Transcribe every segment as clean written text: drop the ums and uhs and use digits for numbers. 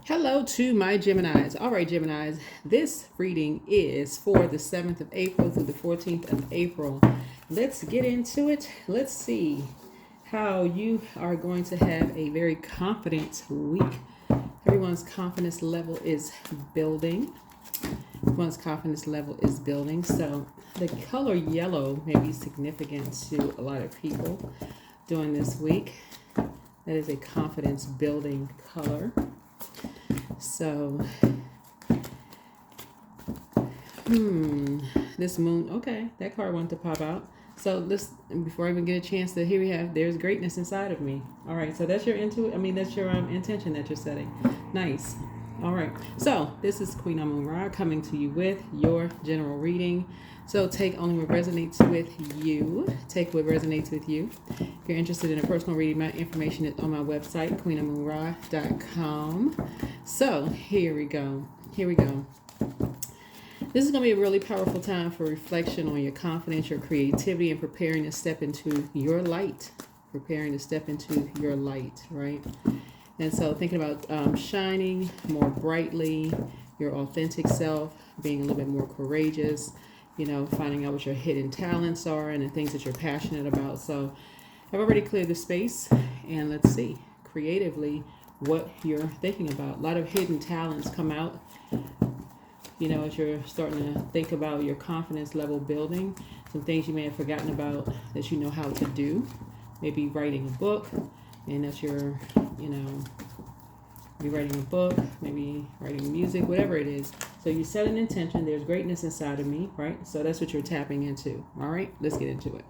Hello to my Geminis. All right, Geminis, this reading is for the 7th of April through the 14th of April. Let's get into it. Let's see how you are going to have a very confident week. Everyone's confidence level is building. Everyone's confidence level is building. So the color yellow may be significant to a lot of people during this week. That is a confidence building color. So, this moon, okay, that card wanted to pop out. So this, before I even get a chance to, here we have, there's greatness inside of me. All right, so that's your that's your intention that you're setting. Nice. All right, so this is Queen Amun Ra coming to you with your general reading. So take only what resonates with you. Take what resonates with you. If you're interested in a personal reading, my information is on my website, QueenAmunRa.com. So here we go. This is going to be a really powerful time for reflection on your confidence, your creativity, and preparing to step into your light. Right? And so thinking about shining more brightly, your authentic self, being a little bit more courageous, finding out what your hidden talents are and the things that you're passionate about. So I've already cleared the space, and let's see creatively what you're thinking about. A lot of hidden talents come out, as you're starting to think about your confidence level building. Some things you may have forgotten about that you know how to do. Maybe writing a book, and that's your, be writing a book, maybe writing music, whatever it is. So you set an intention. There's greatness inside of me, right? So that's what you're tapping into. All right, let's get into it.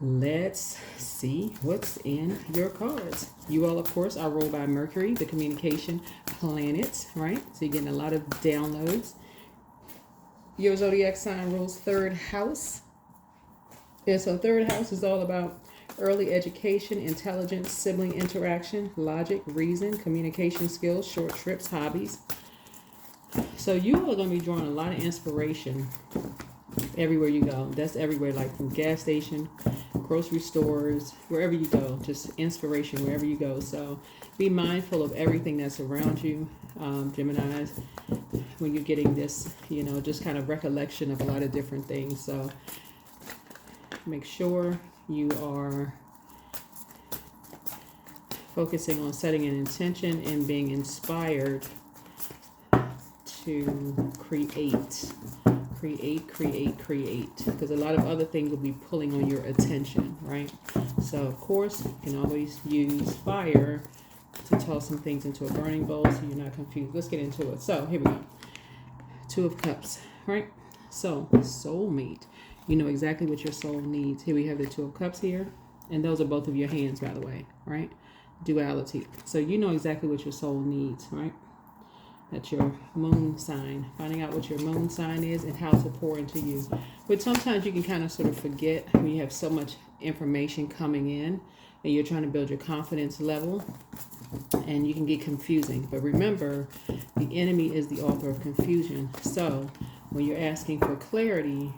Let's see what's in your cards. You all, of course, are ruled by Mercury, the communication planet, right? So you're getting a lot of downloads. Your Zodiac sign rules third house. Yeah, so third house is all about early education, intelligence, sibling interaction, logic, reason, communication skills, short trips, hobbies. So you are going to be drawing a lot of inspiration everywhere you go. That's everywhere, like from gas station, grocery stores, wherever you go, just inspiration wherever you go. So be mindful of everything that's around you, Geminis, when you're getting this, just kind of recollection of a lot of different things. So make sure you are focusing on setting an intention and being inspired to create, because a lot of other things will be pulling on your attention, right? So of course you can always use fire to toss some things into a burning bowl so you're not confused. Let's get into it. So here we go. Two of Cups, right? So soulmate, you know exactly what your soul needs. Here we have the Two of Cups here, and those are both of your hands, by the way, right? Duality. So you know exactly what your soul needs, right? That's your moon sign. Finding out what your moon sign is and how to pour into you. But sometimes you can kind of sort of forget when you have so much information coming in and you're trying to build your confidence level, and you can get confusing. But remember, the enemy is the author of confusion. So when you're asking for clarity,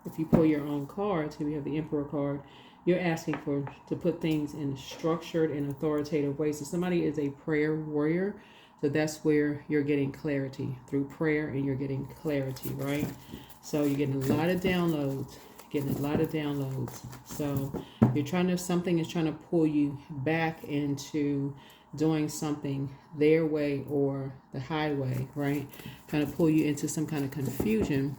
if you pull your own cards, here we have the Emperor card, you're asking to put things in structured and authoritative ways. So somebody is a prayer warrior. So that's where you're getting clarity, through prayer, and you're getting clarity, right? So you're getting a lot of downloads, So you're something is trying to pull you back into doing something their way or the highway, right? Trying to pull you into some kind of confusion,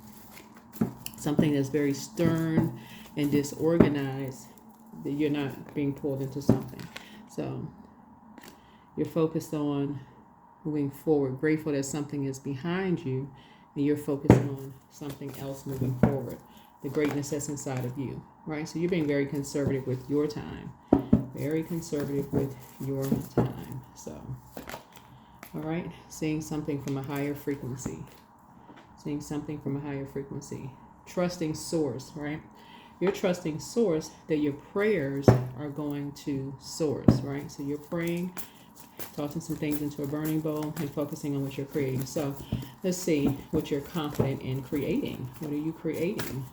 something that's very stern and disorganized, that you're not being pulled into something. So you're focused on moving forward, grateful that something is behind you, and you're focused on something else moving forward, the greatness that's inside of you, right? So you're being very conservative with your time, So, all right, seeing something from a higher frequency, trusting source, right? You're trusting source that your prayers are going to source, right? So you're praying, tossing some things into a burning bowl, and focusing on what you're creating. So let's see what you're confident in creating. What are you creating?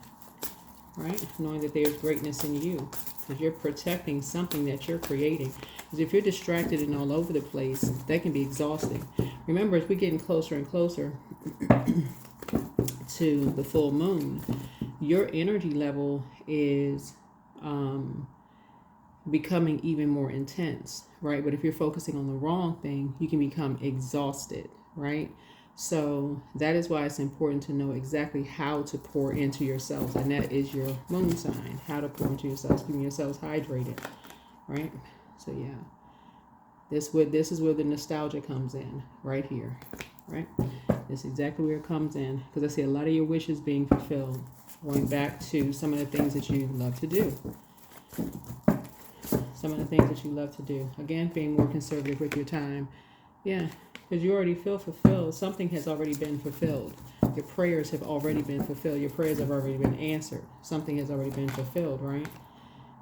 Right? Knowing that there's greatness in you, because you're protecting something that you're creating. Because if you're distracted and all over the place, that can be exhausting. Remember, as we're getting closer and closer to the full moon, your energy level is becoming even more intense, right? But if you're focusing on the wrong thing, you can become exhausted, right? So that is why it's important to know exactly how to pour into yourselves, and that is your moon sign. How to pour into yourselves, keeping yourselves hydrated, right? So yeah, this is where the nostalgia comes in, right here, right? This is exactly where it comes in, because I see a lot of your wishes being fulfilled, going back to some of the things that you love to do. Some of the things that you love to do. Again, being more conservative with your time. Yeah. Because you already feel fulfilled. Something has already been fulfilled. Your prayers have already been fulfilled. Your prayers have already been answered. Something has already been fulfilled, right?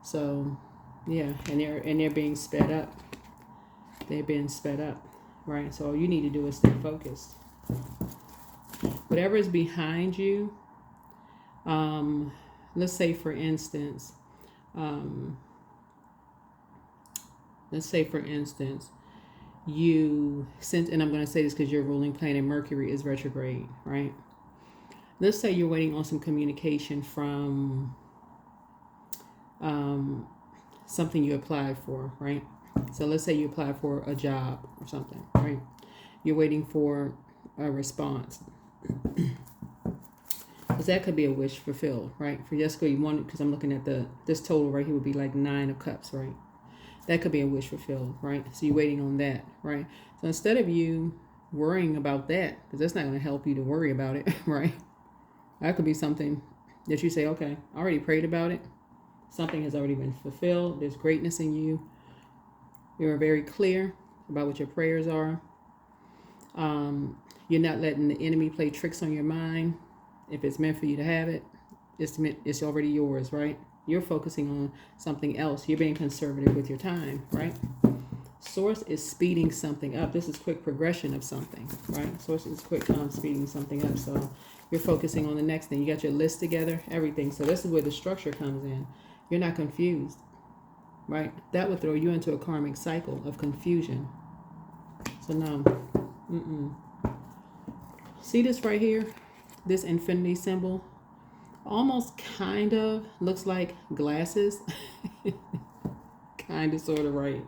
So, yeah, and they're being sped up. They're being sped up, right? So all you need to do is stay focused. Whatever is behind you, let's say for instance, you since, and I'm going to say this because your ruling planet Mercury is retrograde, right? Let's say you're waiting on some communication from something you applied for, right? So let's say you applied for a job or something, right? You're waiting for a response. Because that could be a wish fulfilled, right? For Jessica, you want, because I'm looking at this total right here would be like 9 of Cups, right? That could be a wish fulfilled, right? So you're waiting on that, right? So instead of you worrying about that, because that's not going to help you to worry about it, right? That could be something that you say, okay, I already prayed about it. Something has already been fulfilled. There's greatness in you. You're very clear about what your prayers are. You're not letting the enemy play tricks on your mind. If it's meant for you to have it, it's already yours, right? You're focusing on something else. You're being conservative with your time, right? Source is speeding something up. This is quick progression of something, right? Source is quick speeding something up. So you're focusing on the next thing. You got your list together, everything. So this is where the structure comes in. You're not confused, right? That would throw you into a karmic cycle of confusion. So no. See this right here? This infinity symbol? Almost kind of looks like glasses. Kind of, sort of, right?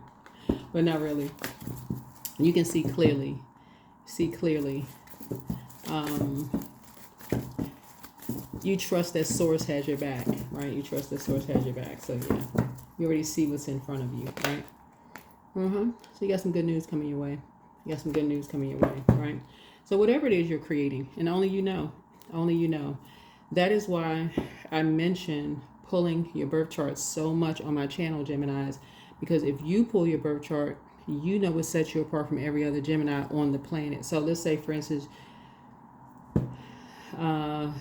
But not really. You can see clearly. You trust that source has your back, right? You trust that source has your back. So yeah, you already see what's in front of you, right? So you got some good news coming your way. Right? So whatever it is you're creating, and only you know. That is why I mention pulling your birth chart so much on my channel, Geminis, because if you pull your birth chart, you know what sets you apart from every other Gemini on the planet. So let's say, for instance, I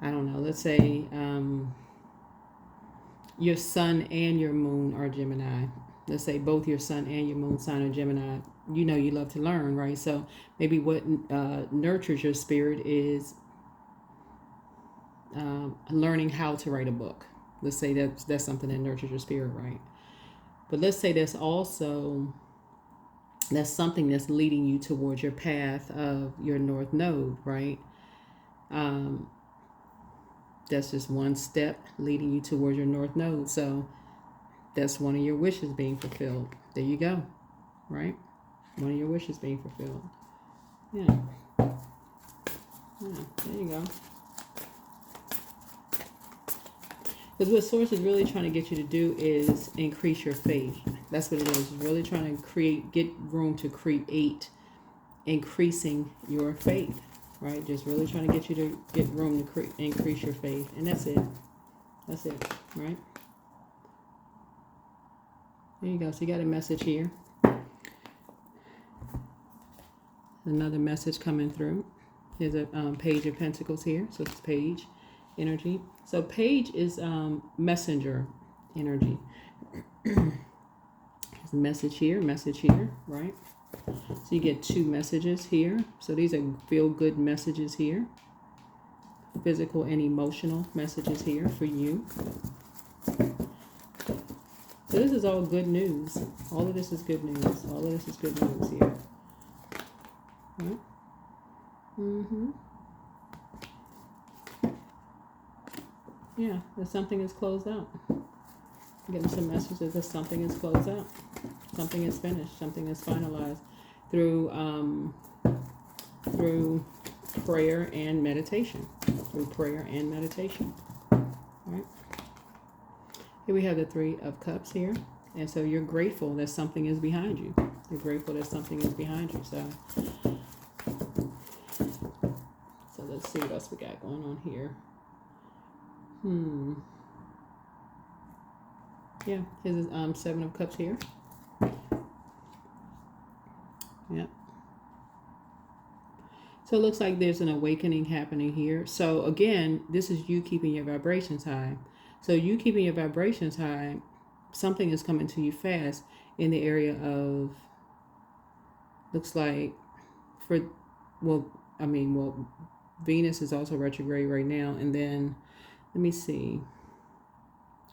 don't know, let's say your sun and your moon are Gemini. Let's say both your sun and your moon sign are Gemini. You know you love to learn, right? So maybe what nurtures your spirit is learning how to write a book. Let's say that's something that nurtures your spirit, right? But let's say that's something that's leading you towards your path of your North Node, right? That's just one step leading you towards your North Node. So that's one of your wishes being fulfilled. There you go, right? One of your wishes being fulfilled. Yeah, there you go. Because what Source is really trying to get you to do is increase your faith. That's what it is. It's really trying to get room to create increasing your faith, right? Just really trying to get you to get room to increase your faith. And that's it. Right? There you go. So you got a message here. Another message coming through. There's a Page of Pentacles here. So it's Page energy. So Page is messenger energy. There's a message here, right? So you get 2 messages here. So these are feel-good messages here. Physical and emotional messages here for you. So this is all good news. All of this is good news. Here. Right? Mm-hmm. Yeah, that something is closed out. Getting some messages that something is closed out. Something is finished. Something is finalized through prayer and meditation. Through prayer and meditation. Right? Here we have the Three of Cups here. And so you're grateful that something is behind you. You're grateful that something is behind you. So let's see what else we got going on here. Yeah, here's Seven of Cups here. Yep. So it looks like there's an awakening happening here. So again, this is you keeping your vibrations high. So you keeping your vibrations high, something is coming to you fast in the area of, looks like Venus is also retrograde right now. And then, let me see,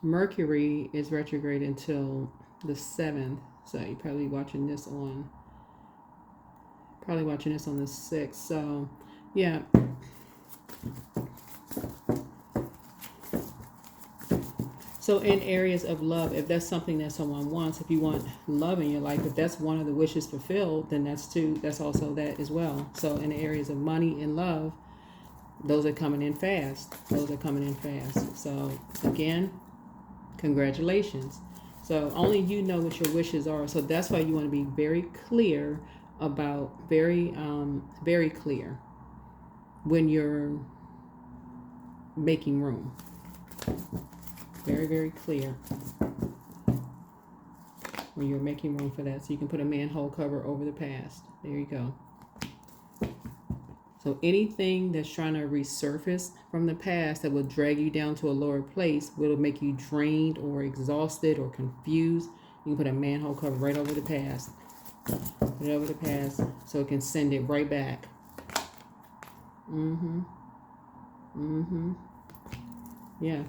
Mercury is retrograde until the 7th. So you're probably watching this on the 6th. So, yeah. So in areas of love, if that's something that someone wants, if you want love in your life, if that's one of the wishes fulfilled, then that's also that as well. So in the areas of money and love, those are coming in fast. So again, congratulations. So only you know what your wishes are. So that's why you want to be very clear about, very clear when you're making room. Very, very clear when you're making room for that. So you can put a manhole cover over the past. There you go. So anything that's trying to resurface from the past that will drag you down to a lower place, will make you drained or exhausted or confused, you can put a manhole cover right over the past. Put it over the past so it can send it right back. Yeah.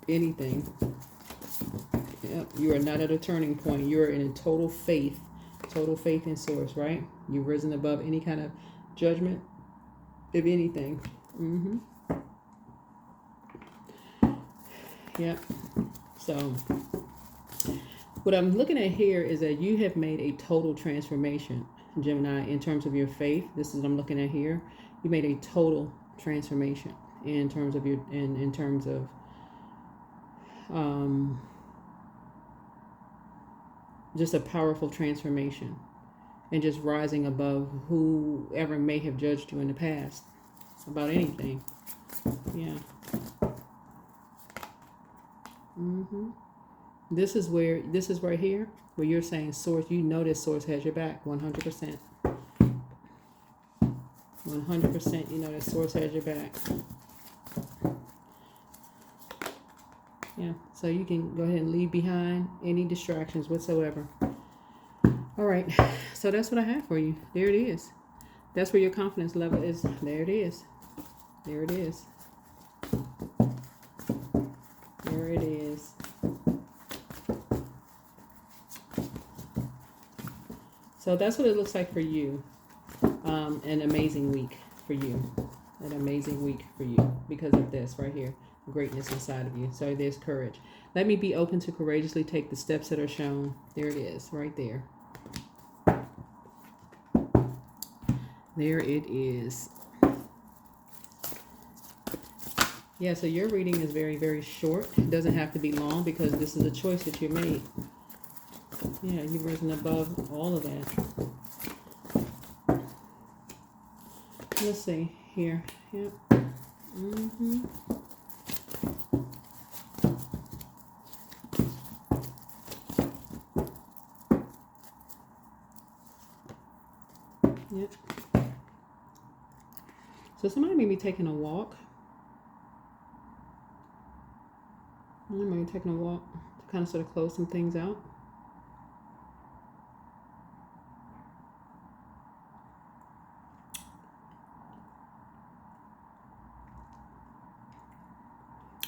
Anything. Yep. You are not at a turning point. You are in a total faith in source, right? You've risen above any kind of judgment, if anything. Yep. So what I'm looking at here is that you have made a total transformation, Gemini, in terms of your faith. This is what I'm looking at here. You made a total transformation in terms of your in terms of just a powerful transformation and just rising above whoever may have judged you in the past about anything. Yeah. This is right here where you're saying source, you know this source has your back 100%. 100%, you know that source has your back. Yeah, so you can go ahead and leave behind any distractions whatsoever. All right, so that's what I have for you. There it is. That's where your confidence level is. There it is. There it is. There it is. So that's what it looks like for you. An amazing week for you. An amazing week for you because of this right here. Greatness inside of you. So there's courage. Let me be open to courageously take the steps that are shown. There it is, right there. There it is. Yeah, so your reading is very, very short. It doesn't have to be long because this is a choice that you made. Yeah, you've risen above all of that. Let's see here. Yep. Yep. So somebody may be taking a walk. Somebody may be taking a walk to kind of sort of close some things out.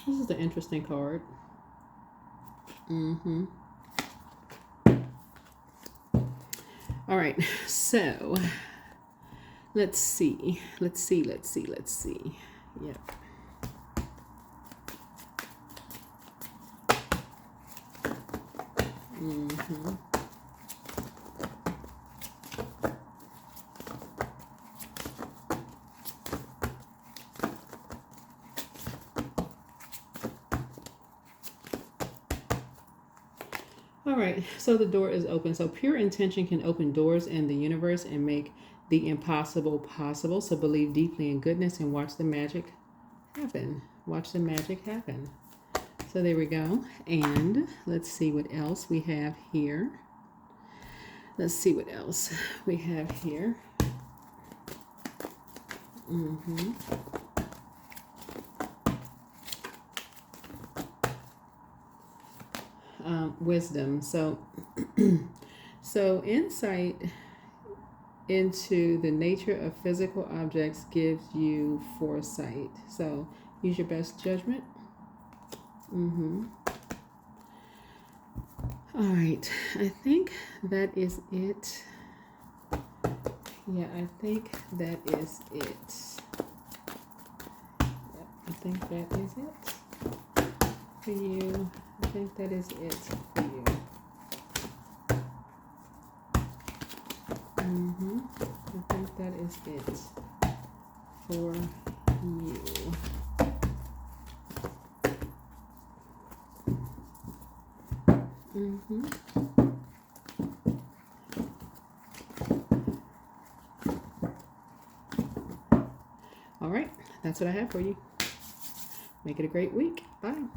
This is the interesting card. All right, so let's see. Yep. Mm-hmm. All right, so the door is open. So pure intention can open doors in the universe and make the impossible possible. So believe deeply in goodness and watch the magic happen. Watch the magic happen. So there we go. And let's see what else we have here. Let's see what else we have here. Mm-hmm. Wisdom. So insight into the nature of physical objects gives you foresight. So use your best judgment. All right, I think that is it. Yeah, I think that is it. Yep, I think that is it for you. I think that is it for you. I think that is it for you. All right, that's what I have for you. Make it a great week. Bye.